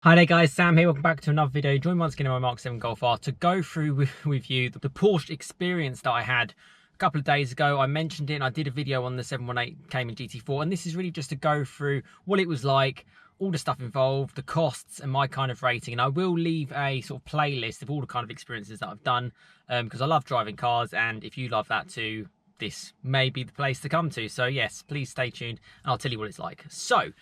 Hi there guys, Sam here, welcome back to another video. Join me once again in my Mark 7 Golf R to go through with you the Porsche experience that I had a couple of days ago. I mentioned it and I did a video on the 718 Cayman GT4, and this is really just to go through what it was like, all the stuff involved, the costs and my kind of rating. And I will leave a sort of playlist of all the kind of experiences that I've done because I love driving cars, and if you love that too, this may be the place to come to. So yes, please stay tuned and I'll tell you what it's like. So,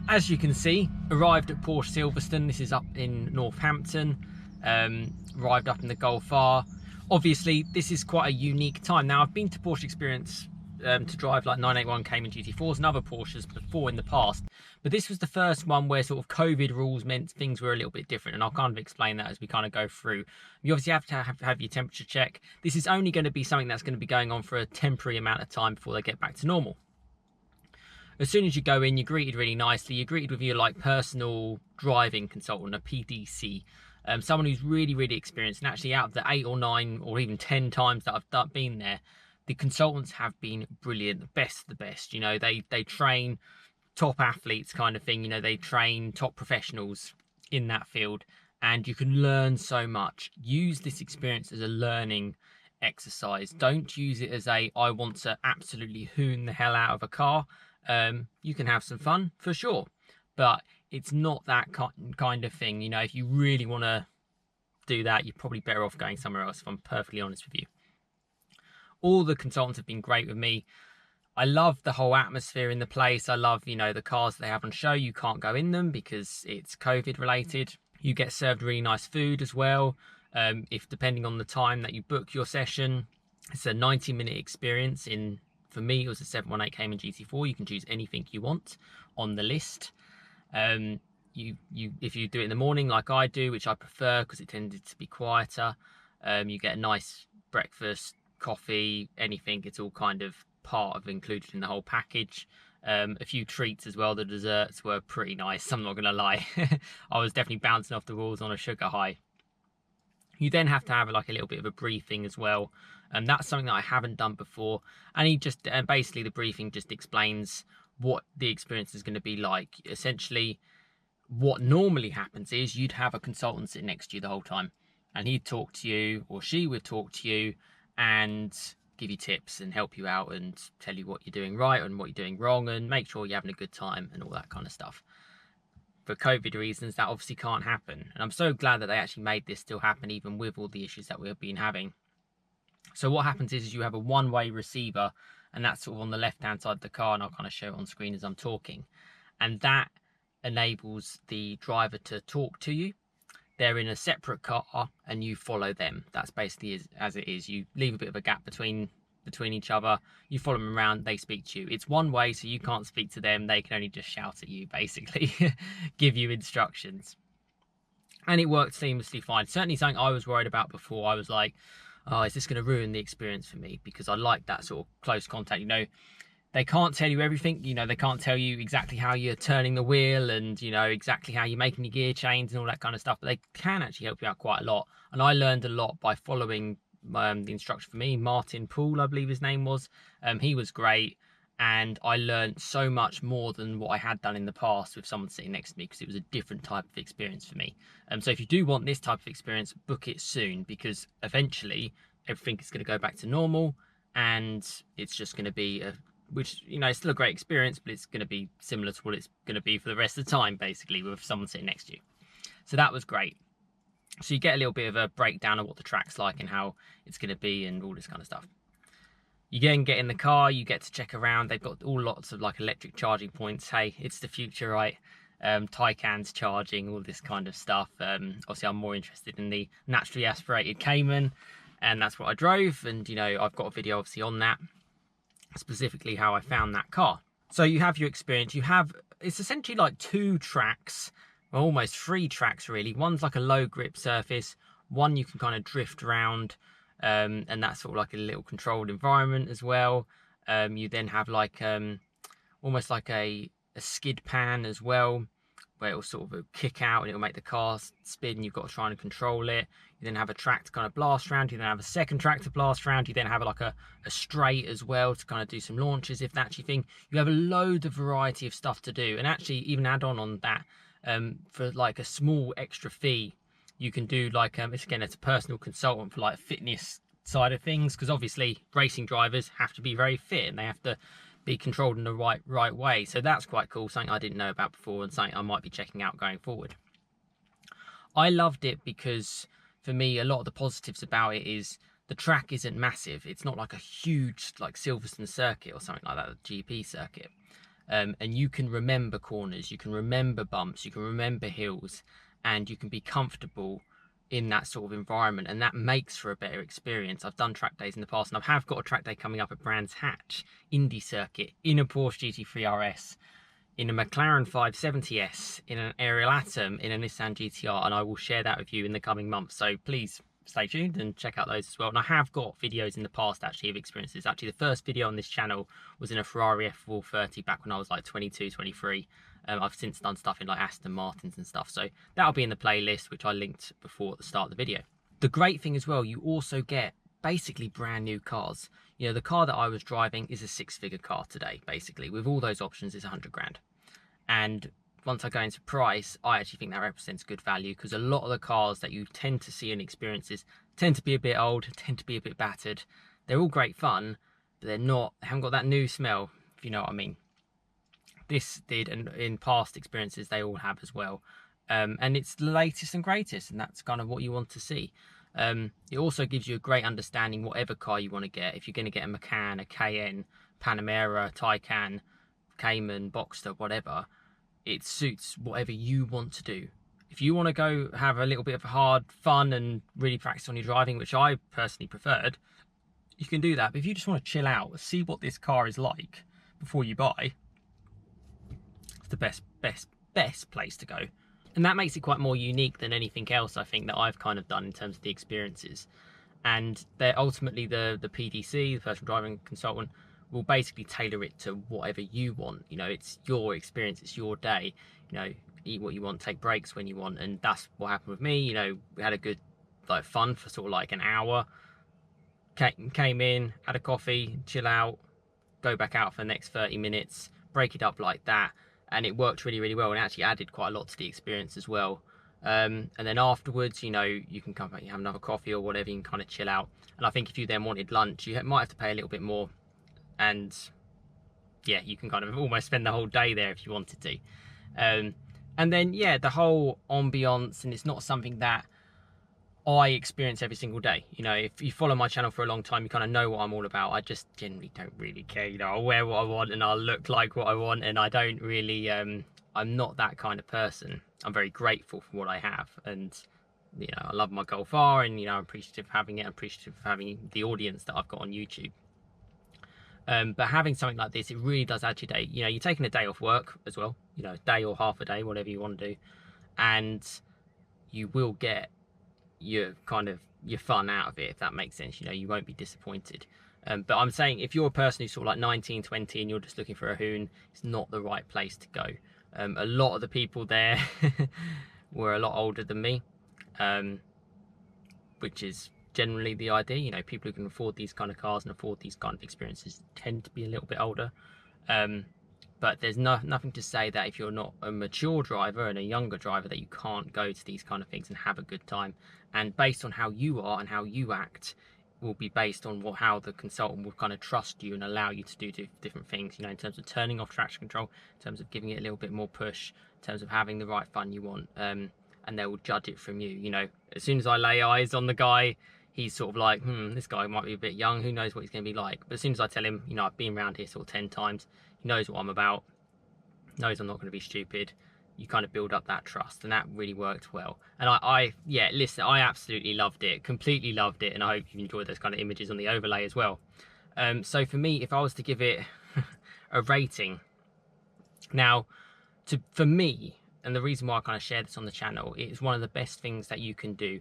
as you can see, arrived at Porsche Silverstone. This is up in Northampton. Arrived up in the Golf R. Obviously, this is quite a unique time. Now, I've been to Porsche Experience to drive like 981 Cayman GT4s and other Porsches before in the past, but this was the first one where sort of COVID rules meant things were a little bit different, and I'll kind of explain that as we kind of go through. You obviously have to have your temperature check. This is only going to be something that's going to be going on for a temporary amount of time before they get back to normal. As soon as you go in, you're greeted really nicely. You're greeted with your like personal driving consultant, a PDC, someone who's really experienced. And actually, out of the 8 or 9 or even 10 times that I've been there, the consultants have been brilliant, the best of the best. You know, they train top athletes kind of thing. You know, they train top professionals in that field, and you can learn so much. Use this experience as a learning exercise. Don't use it as a I want to absolutely hoon the hell out of a car. You can have some fun for sure, but it's not that kind of thing. You know, if you really want to do that, you're probably better off going somewhere else, if I'm perfectly honest with you. All the consultants have been great with me. I love the whole atmosphere in the place. I love, you know, the cars that they have on show. You can't go in them because it's COVID related. You get served really nice food as well. If depending on the time that you book your session, it's a 90-minute experience. For me, it was a 718 Cayman GT4. You can choose anything you want on the list. If you do it in the morning like I do, which I prefer because it tended to be quieter, you get a nice breakfast, coffee, anything. It's all kind of part of included in the whole package. A few treats as well. The desserts were pretty nice, I'm not gonna lie. I was definitely bouncing off the walls on a sugar high. You then have to have like a little bit of a briefing as well, and that's something that I haven't done before. And he just basically the briefing just explains what the experience is going to be like. Essentially, what normally happens is you'd have a consultant sit next to you the whole time, and he'd talk to you, or she would talk to you and give you tips and help you out and tell you what you're doing right and what you're doing wrong and make sure you're having a good time and all that kind of stuff. For COVID reasons, that obviously can't happen, and I'm so glad that they actually made this still happen even with all the issues that we've been having. So what happens is you have a one-way receiver, and that's sort of on the left-hand side of the car, and I'll kind of show it on screen as I'm talking, and that enables the driver to talk to you. They're in a separate car and you follow them. That's basically as it is. You leave a bit of a gap between each other, you follow them around, they speak to you. It's one way, so you can't speak to them, they can only just shout at you, basically. Give you instructions, and it worked seamlessly fine. Certainly something I was worried about before. I was like, oh, is this going to ruin the experience for me? Because I like that sort of close contact. You know, they can't tell you everything. You know, they can't tell you exactly how you're turning the wheel and, you know, exactly how you're making your gear change and all that kind of stuff, but they can actually help you out quite a lot. And I learned a lot by following the instructor for me, Martin Poole, I believe his name was. He was great, and I learned so much more than what I had done in the past with someone sitting next to me, because it was a different type of experience for me. So if you do want this type of experience, book it soon, because eventually everything is going to go back to normal, and it's just going to be which, you know, it's still a great experience, but it's going to be similar to what it's going to be for the rest of the time, basically, with someone sitting next to you. So that was great. So you get a little bit of a breakdown of what the track's like and how it's going to be and all this kind of stuff. You then get in the car, you get to check around. They've got all lots of like electric charging points. Hey, it's the future, right? Taycan's charging, all this kind of stuff. Obviously, I'm more interested in the naturally aspirated Cayman, and that's what I drove. And, you know, I've got a video obviously on that, specifically how I found that car. So you have your experience. It's essentially like 2 tracks, almost 3 tracks really. One's like a low grip surface, one you can kind of drift around, and that's sort of like a little controlled environment as well. You then have like almost like a skid pan as well, where it'll sort of kick out and it'll make the car spin. You've got to try and control it. You then have a track to kind of blast around. You then have a second track to blast around. You then have like a straight as well to kind of do some launches if that's your thing. You have a load of variety of stuff to do, and actually even add on that, For like a small extra fee, you can do like, it's a personal consultant for like fitness side of things, because obviously racing drivers have to be very fit and they have to be controlled in the right way. So that's quite cool, something I didn't know about before and something I might be checking out going forward. I loved it because for me, a lot of the positives about it is the track isn't massive. It's not like a huge like Silverstone circuit or something like that, the GP circuit. And you can remember corners, you can remember bumps, you can remember hills, and you can be comfortable in that sort of environment, and that makes for a better experience. I've done track days in the past, and I have got a track day coming up at Brands Hatch Indy Circuit in a Porsche GT3 RS, in a McLaren 570S, in an Ariel Atom, in a Nissan GTR, and I will share that with you in the coming months. So please stay tuned and check out those as well. And I have got videos in the past actually of experiences. Actually, the first video on this channel was in a Ferrari F430 back when I was like 22, 23. I've since done stuff in like Aston Martins and stuff. So that'll be in the playlist, which I linked before at the start of the video. The great thing as well, you also get basically brand new cars. You know, the car that I was driving is a 6-figure car today, basically. With all those options, it's 100 grand. And once I go into price, I actually think that represents good value, because a lot of the cars that you tend to see in experiences tend to be a bit old, tend to be a bit battered. They're all great fun, but they haven't got that new smell, if you know what I mean. This did, and in past experiences they all have as well. And it's the latest and greatest, and that's kind of what you want to see. It also gives you a great understanding whatever car you want to get. If you're going to get a Macan, a Cayenne, Panamera, Taycan, Cayman, Boxster, whatever, it suits whatever you want to do. If you want to go have a little bit of hard fun and really practice on your driving, which I personally preferred, you can do that. But if you just want to chill out, see what this car is like before you buy, it's the best place to go. And that makes it quite more unique than anything else I think that I've kind of done in terms of the experiences. And they're ultimately the PDC, the personal driving consultant, will basically tailor it to whatever you want. You know, it's your experience, it's your day. You know, eat what you want, take breaks when you want, and that's what happened with me. You know, we had a good like fun for sort of like an hour. Came in, had a coffee, chill out, go back out for the next 30 minutes, break it up like that, and it worked really, really well, and actually added quite a lot to the experience as well. And then afterwards, you know, you can come back, you have another coffee or whatever, you can kind of chill out. And I think if you then wanted lunch, you might have to pay a little bit more. And yeah, you can kind of almost spend the whole day there if you wanted to. And then, yeah, the whole ambiance, and it's not something that I experience every single day. You know, if you follow my channel for a long time, you kind of know what I'm all about. I just generally don't really care. You know, I'll wear what I want and I'll look like what I want, and I don't really, I'm not that kind of person. I'm very grateful for what I have, and you know, I love my Golf R, and you know, I'm appreciative of having it. I'm appreciative of having the audience that I've got on YouTube. But having something like this, it really does add your day. You know, you're taking a day off work as well, you know, a day or half a day, whatever you want to do, and you will get your kind of your fun out of it, if that makes sense. You know, you won't be disappointed. But I'm saying if you're a person who's sort of like 19, 20 and you're just looking for a hoon, it's not the right place to go. A lot of the people there were a lot older than me, which is generally the idea. You know, people who can afford these kind of cars and afford these kind of experiences tend to be a little bit older. But there's nothing to say that if you're not a mature driver and a younger driver that you can't go to these kind of things and have a good time. And based on how you are and how you act will be based on how the consultant will kind of trust you and allow you to do different things, you know, in terms of turning off traction control, in terms of giving it a little bit more push, in terms of having the right fun you want, and they will judge it from you. You know, as soon as I lay eyes on the guy, he's sort of like, this guy might be a bit young, who knows what he's going to be like. But as soon as I tell him, you know, I've been around here sort of 10 times, he knows what I'm about, knows I'm not going to be stupid, you kind of build up that trust, and that really worked well. And yeah, listen, I absolutely loved it, completely loved it, and I hope you enjoyed those kind of images on the overlay as well. So for me, if I was to give it a rating, now, for me, and the reason why I kind of share this on the channel, it's one of the best things that you can do,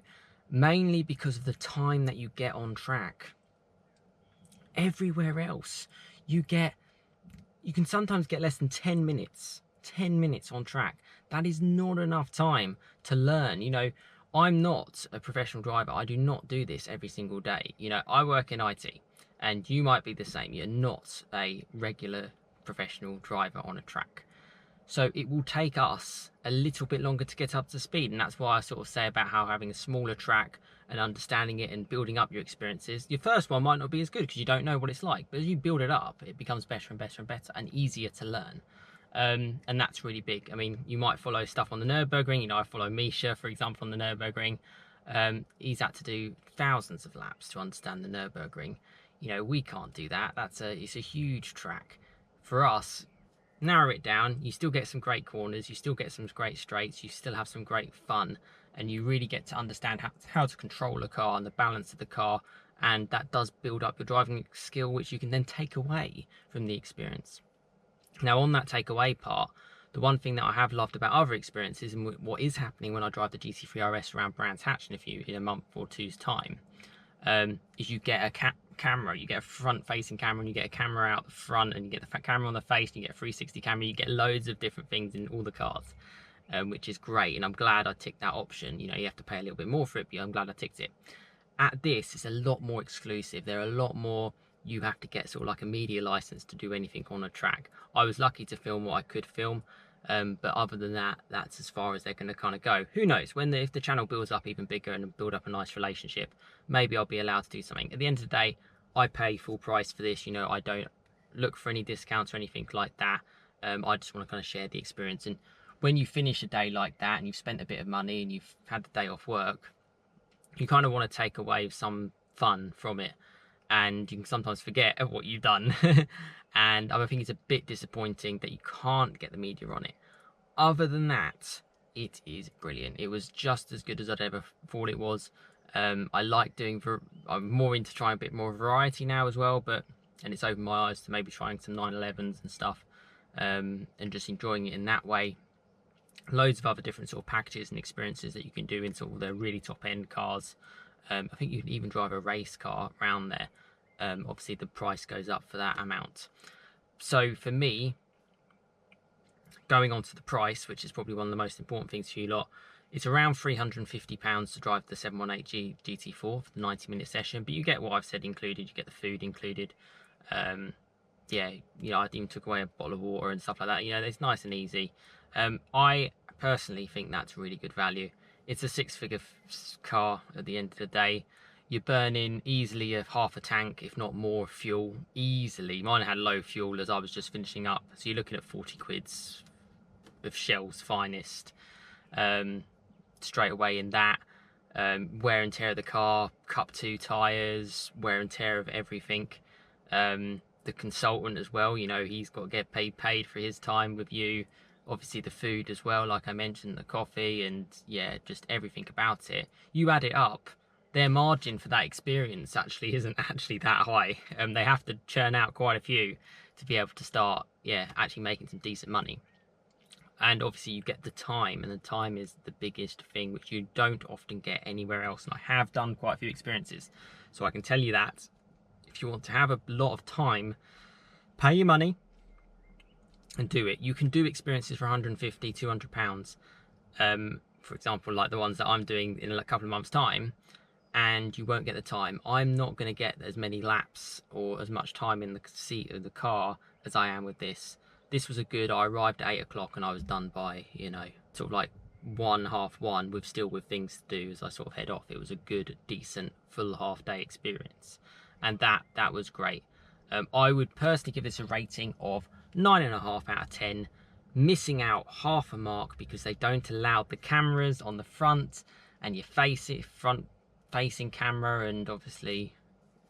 mainly because of the time that you get on track. Everywhere else, you can sometimes get less than 10 minutes on track. That is not enough time to learn. You know, I'm not a professional driver. I do not do this every single day. You know, I work in IT, and you might be the same. You're not a regular professional driver on a track. So it will take us a little bit longer to get up to speed. And that's why I sort of say about how having a smaller track and understanding it and building up your experiences. Your first one might not be as good because you don't know what it's like, but as you build it up, it becomes better and better and better and easier to learn. And that's really big. I mean, you might follow stuff on the Nürburgring. You know, I follow Misha, for example, on the Nürburgring. He's had to do thousands of laps to understand the Nürburgring. You know, we can't do that. It's a huge track. For us, narrow it down, you still get some great corners, you still get some great straights, you still have some great fun, and you really get to understand how to control a car and the balance of the car, and that does build up your driving skill, which you can then take away from the experience. Now, on that takeaway part, the one thing that I have loved about other experiences and what is happening when I drive the GT3 RS around Brands Hatch in a month or two's time, is you get a camera, you get a front-facing camera, and you get a camera out the front, and you get the camera on the face, and you get a 360 camera, you get loads of different things in all the cars, which is great, and I'm glad I ticked that option. You know, you have to pay a little bit more for it, but I'm glad I ticked it. At this, it's a lot more exclusive. There are a lot more, you have to get sort of like a media license to do anything on a track. I was lucky to film what I could film, but other than that, that's as far as they're going to kind of go. Who knows, if the channel builds up even bigger and build up a nice relationship, maybe I'll be allowed to do something. At the end of the day, I pay full price for this. You know, I don't look for any discounts or anything like that. I just want to kind of share the experience. And when you finish a day like that and you've spent a bit of money and you've had the day off work, you kind of want to take away some fun from it, and you can sometimes forget of what you've done. And I think it's a bit disappointing that you can't get the media on it. Other than that, it is brilliant. It was just as good as I'd ever thought it was. I like doing, I'm more into trying a bit more variety now as well, and it's opened my eyes to maybe trying some 911s and stuff, and just enjoying it in that way. Loads of other different sort of packages and experiences that you can do in sort of the really top end cars. I think you can even drive a race car around there. Obviously the price goes up for that amount. So for me, going on to the price, which is probably one of the most important things for you lot, it's around £350 to drive the 718 GT4 for the 90-minute session, but you get what I've said included. You get the food included. Yeah, you know, I even took away a bottle of water and stuff like that. You know, it's nice and easy. I personally think that's really good value. It's a six-figure car at the end of the day. You're burning easily half a tank, if not more, fuel, easily. Mine had low fuel as I was just finishing up. So you're looking at 40 quids of Shell's finest. Straight away in that. Wear and tear of the car, Cup 2 tyres, wear and tear of everything. The consultant as well, you know, he's got to get paid for his time with you. Obviously the food as well, like I mentioned, the coffee, and yeah, just everything about it. You add it up, their margin for that experience actually isn't actually that high. They have to churn out quite a few to be able to start, yeah, actually making some decent money. And obviously you get the time, and the time is the biggest thing, which you don't often get anywhere else. And I have done quite a few experiences, so I can tell you that if you want to have a lot of time, pay your money and do it. You can do experiences for £150, £200, for example, like the ones that I'm doing in a couple of months' time, and you won't get the time. I'm not going to get as many laps or as much time in the seat of the car as I am with this. This was I arrived at 8 o'clock and I was done by, you know, sort of like 1:30 with things to do as I sort of head off. It was a good, decent, full half-day experience, and that was great. I would personally give this a rating of 9.5 out of 10, missing out half a mark because they don't allow the cameras on the front and your front-facing camera, and obviously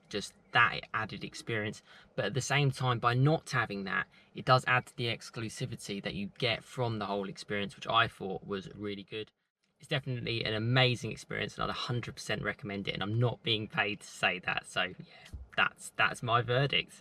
just that added experience. But at the same time, by not having that, it does add to the exclusivity that you get from the whole experience, which I thought was really good. It's definitely an amazing experience, and I'd 100% recommend it, and I'm not being paid to say that. So yeah, that's my verdict.